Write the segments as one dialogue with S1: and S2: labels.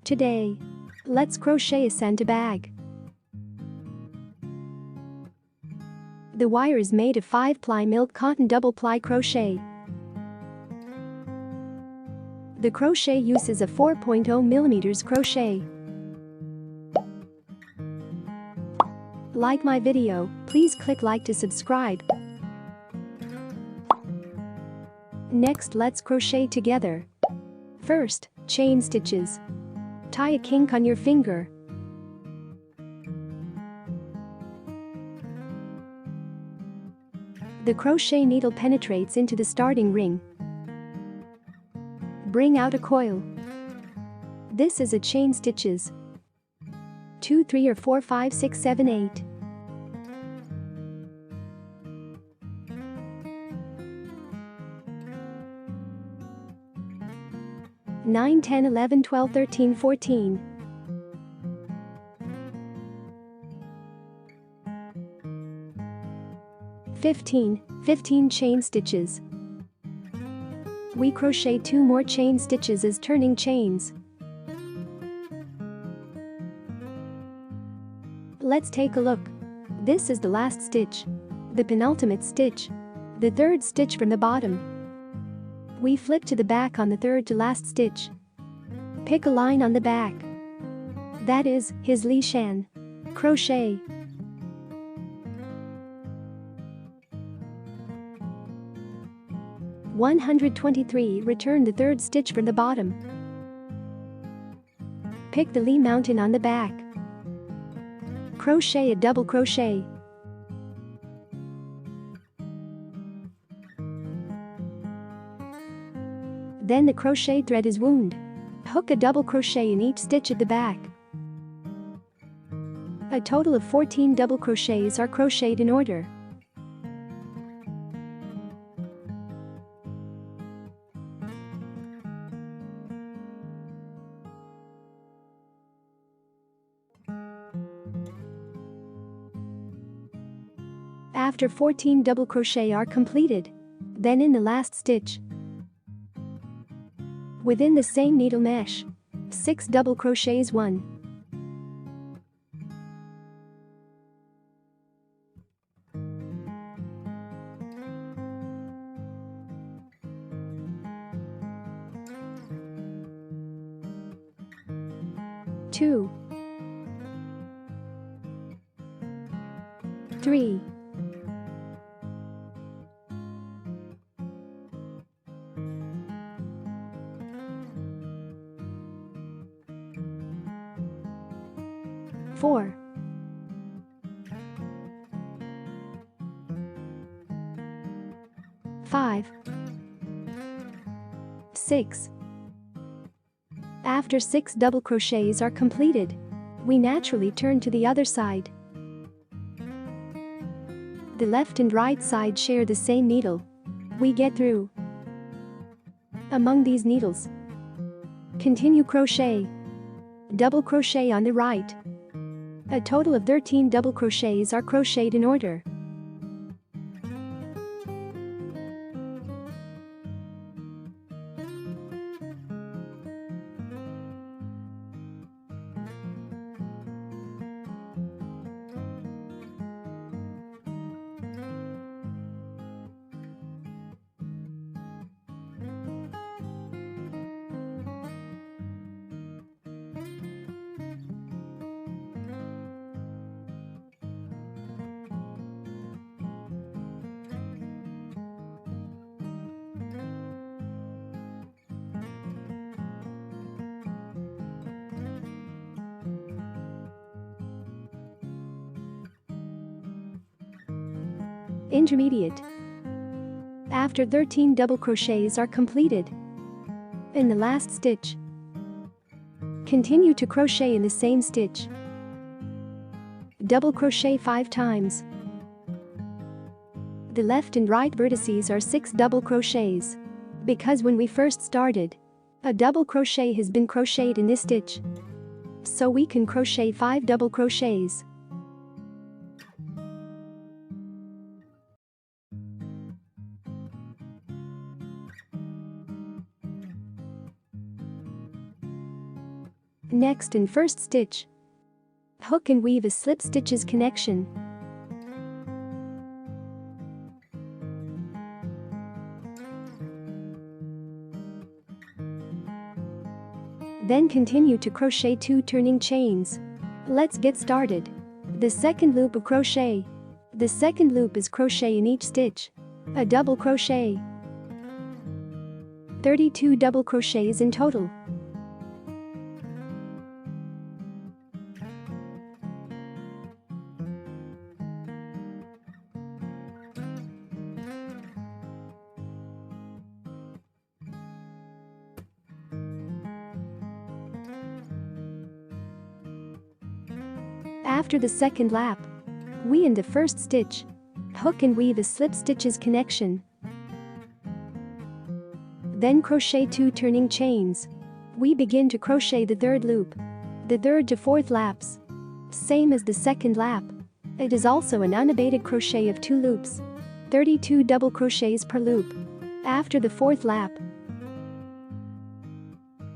S1: Today, let's crochet a Santa bag. The wire is made of 5-ply milk cotton double-ply crochet. The crochet uses a 4.0 mm crochet. Like my video, please click like to subscribe. Next, let's crochet together. First, chain stitches. Tie a kink on your finger. The crochet needle penetrates into the starting ring. Bring out a coil. This is a chain stitches. 2, 3 or 4, 5, 6, 7, 8. Nine, 10, 11, 12, 13, 14. 15 chain stitches. We crochet 2 more chain stitches as turning chains. Let's take a look. This is the last stitch, the penultimate stitch, the third stitch from the bottom. We flip to the back on the third to last stitch. Pick a line on the back. That is his Li Shan. Crochet. (123) Return the third stitch from the bottom. Pick the Li mountain on the back. Crochet a double crochet. Then the crochet thread is wound. Hook a double crochet in each stitch at the back. A total of 14 double crochets are crocheted in order. After 14 double crochet are completed, then in the last stitch, within the same needle mesh, 6 double crochets. 1, 2, 3, 4, 5, 6. After 6 double crochets are completed, we naturally turn to the other side. The left and right side share the same needle. We get through among these needles. Continue crochet. Double crochet on the right. A total of 13 double crochets are crocheted in order. Intermediate. After 13 double crochets are completed, in the last stitch, continue to crochet in the same stitch. Double crochet 5 times. The left and right vertices are 6 double crochets, because when we first started, a double crochet has been crocheted in this stitch, so we can crochet 5 double crochets. Next, in first stitch, hook and weave a slip stitches connection. Then continue to crochet 2 turning chains. Let's get started. The second loop of crochet. The second loop is crochet in each stitch. A double crochet. 32 double crochets in total. After the second lap, we in the first stitch, hook and weave a slip stitches connection. Then crochet 2 turning chains. We begin to crochet the third loop, the third to fourth laps. Same as the second lap. It is also an unabated crochet of 2 loops. 32 double crochets per loop. After the fourth lap,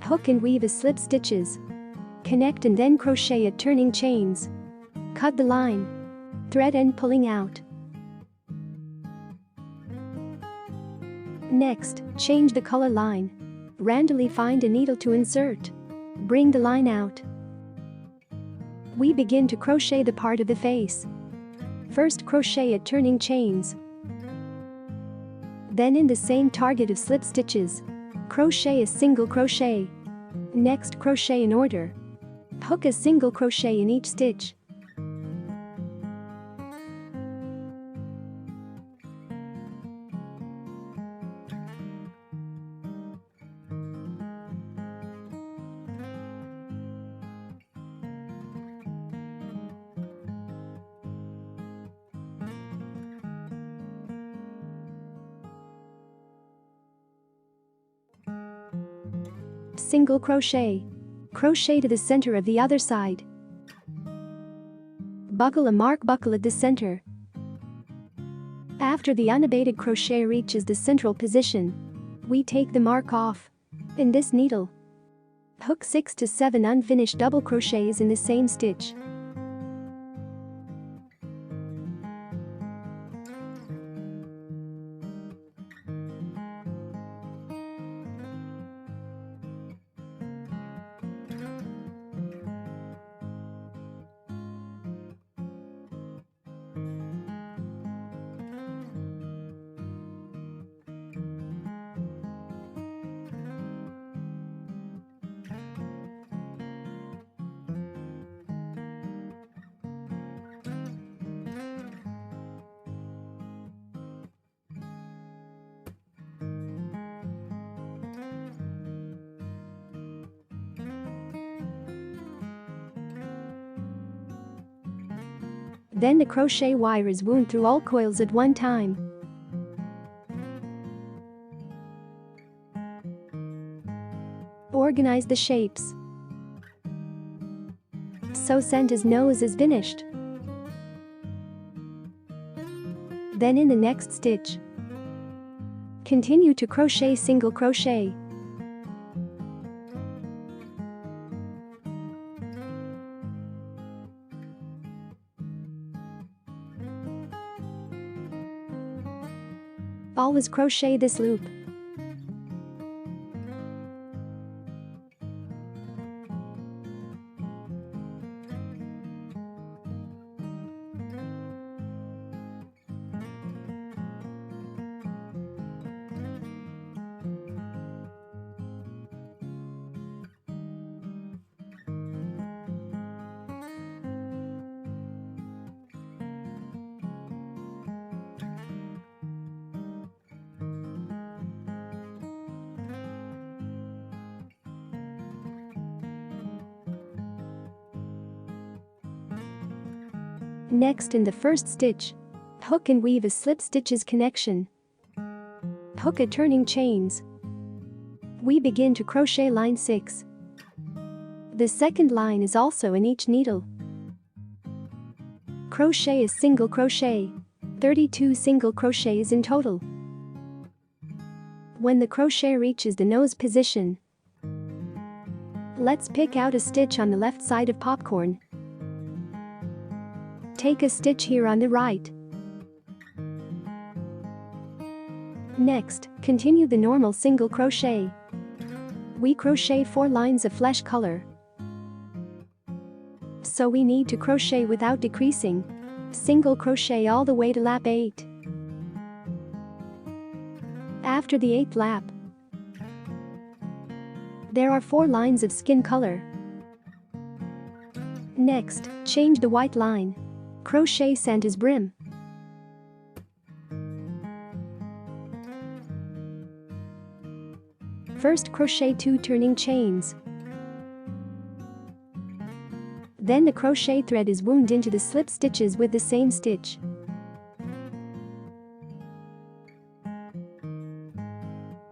S1: hook and weave a slip stitches. Connect and then crochet at turning chains. Cut the line. Thread end pulling out. Next, change the color line. Randomly find a needle to insert. Bring the line out. We begin to crochet the part of the face. First crochet at turning chains. Then in the same target of slip stitches, crochet a single crochet. Next, crochet in order. Hook a single crochet in each stitch. Single crochet. Crochet to the center of the other side. Buckle a mark buckle at the center. After the unabated crochet reaches the central position, we take the mark off. In this needle, hook 6 to 7 unfinished double crochets in the same stitch. Then the crochet wire is wound through all coils at one time. Organize the shapes. So Santa's nose is finished. Then in the next stitch, continue to crochet single crochet. Always crochet this loop. Next, in the first stitch, hook and weave a slip stitches connection. Hook a turning chains. We begin to crochet line 6. The second line is also in each needle. Crochet a single crochet. 32 single crochets in total. When the crochet reaches the nose position, Let's pick out a stitch on the left side of popcorn. Take a stitch here on the right. Next, continue the normal single crochet. We crochet 4 lines of flesh color. So we need to crochet without decreasing. Single crochet all the way to lap 8. After the 8th lap, there are 4 lines of skin color. Next, change the white line. Crochet Santa's brim. First crochet 2 turning chains. Then the crochet thread is wound into the slip stitches with the same stitch.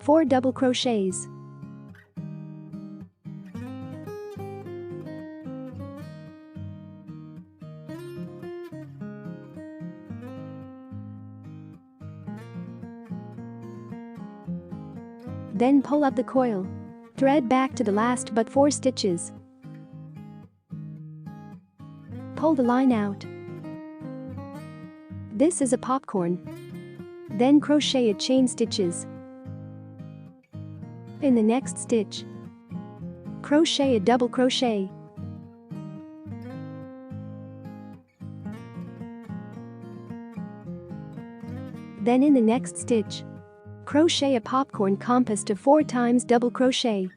S1: Four double crochets. Then pull up the coil. Thread back to the last but 4 stitches. Pull the line out. This is a popcorn. Then crochet a chain stitches. In the next stitch, crochet a double crochet. Then in the next stitch, crochet a popcorn compass to 4 times double crochet.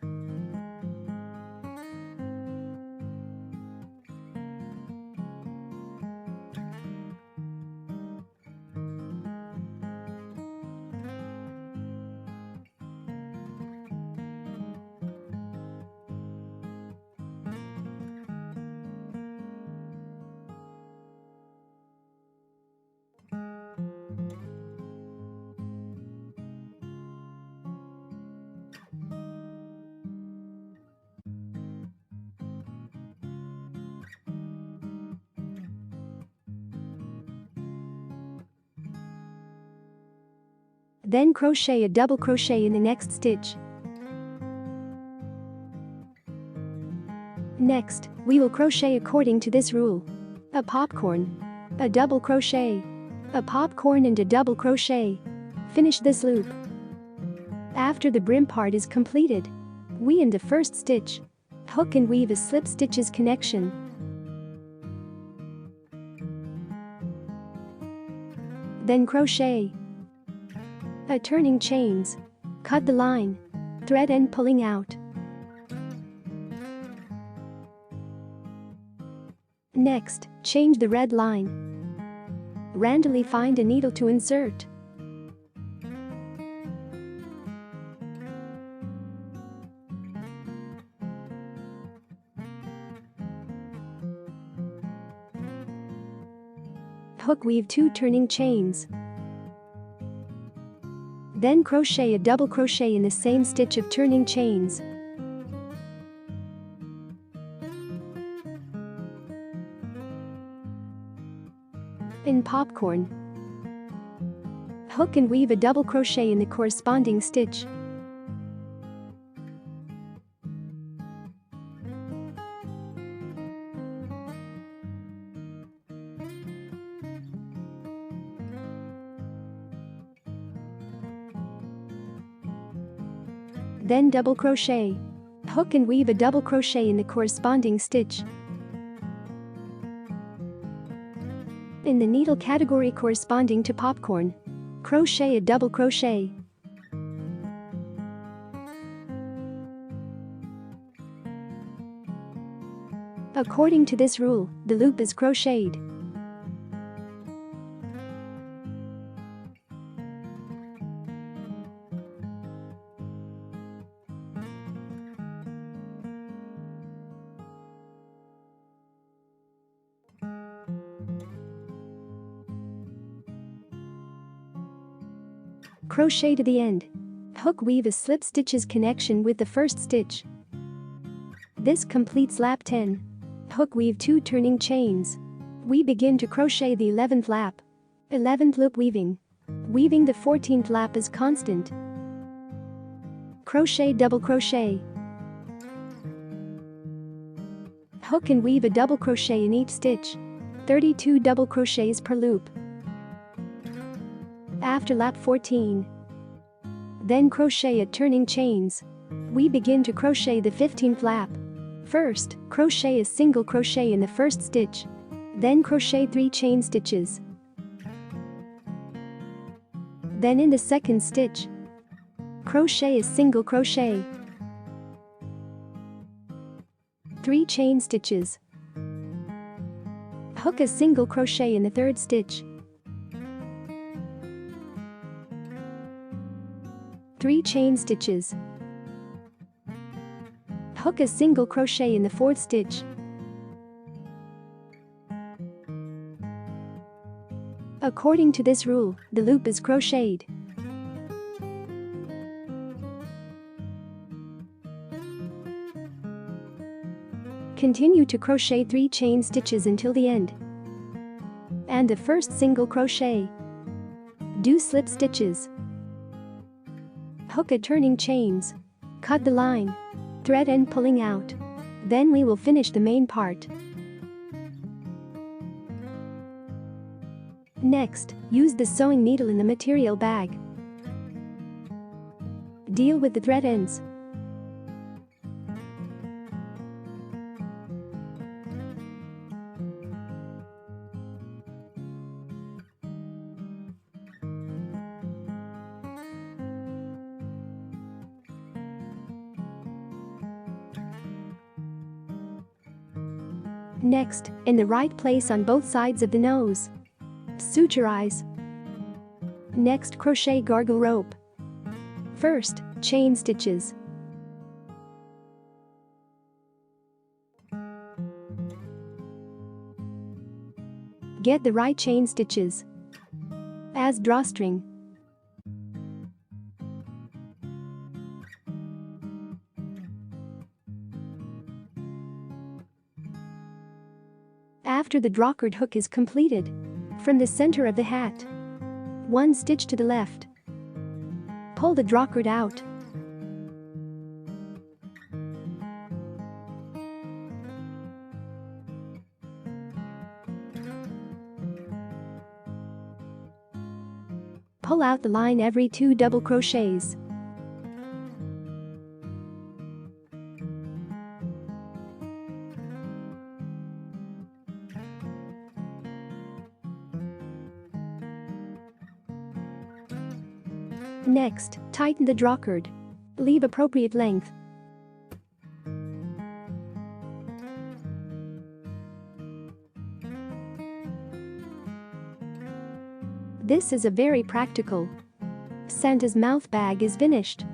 S1: Then crochet a double crochet in the next stitch. Next, we will crochet according to this rule. A popcorn, a double crochet, a popcorn and a double crochet. Finish this loop. After the brim part is completed, we in the first stitch, hook and weave a slip stitches connection. Then crochet a turning chains. Cut the line. Thread end pulling out. Next, change the red line. Randomly find a needle to insert. Hook weave 2 turning chains. Then crochet a double crochet in the same stitch of turning chains. In popcorn, hook and weave a double crochet in the corresponding stitch. Then double crochet. Hook and weave a double crochet in the corresponding stitch. In the needle category corresponding to popcorn, crochet a double crochet. According to this rule, the loop is crocheted. Crochet to the end. Hook weave a slip stitches connection with the first stitch. This completes lap 10. Hook weave 2 turning chains. We begin to crochet the 11th lap. 11th loop weaving. Weaving the 14th lap is constant. Crochet double crochet. Hook and weave a double crochet in each stitch. 32 double crochets per loop. After lap 14. Then crochet at turning chains. We begin to crochet the 15th lap. First, crochet a single crochet in the first stitch. Then crochet 3 chain stitches. Then in the second stitch, crochet a single crochet. 3 chain stitches. Hook a single crochet in the third stitch. 3 chain stitches. Hook a single crochet in the fourth stitch. According to this rule, the loop is crocheted. Continue to crochet 3 chain stitches until the end. And the first single crochet. Do slip stitches. Hook at turning chains. Cut the line. Thread end pulling out. Then we will finish the main part. Next, use the sewing needle in the material bag. Deal with the thread ends. Next, in the right place on both sides of the nose. Suturize. Next, crochet gargle rope. First, chain stitches. Get the right chain stitches. As drawstring. After the drawcord hook is completed, from the center of the hat, 1 stitch to the left. Pull the drawcord out. Pull out the line every 2 double crochets. Next, tighten the drawcord. Leave appropriate length. This is a very practical. Santa's mouth bag is finished.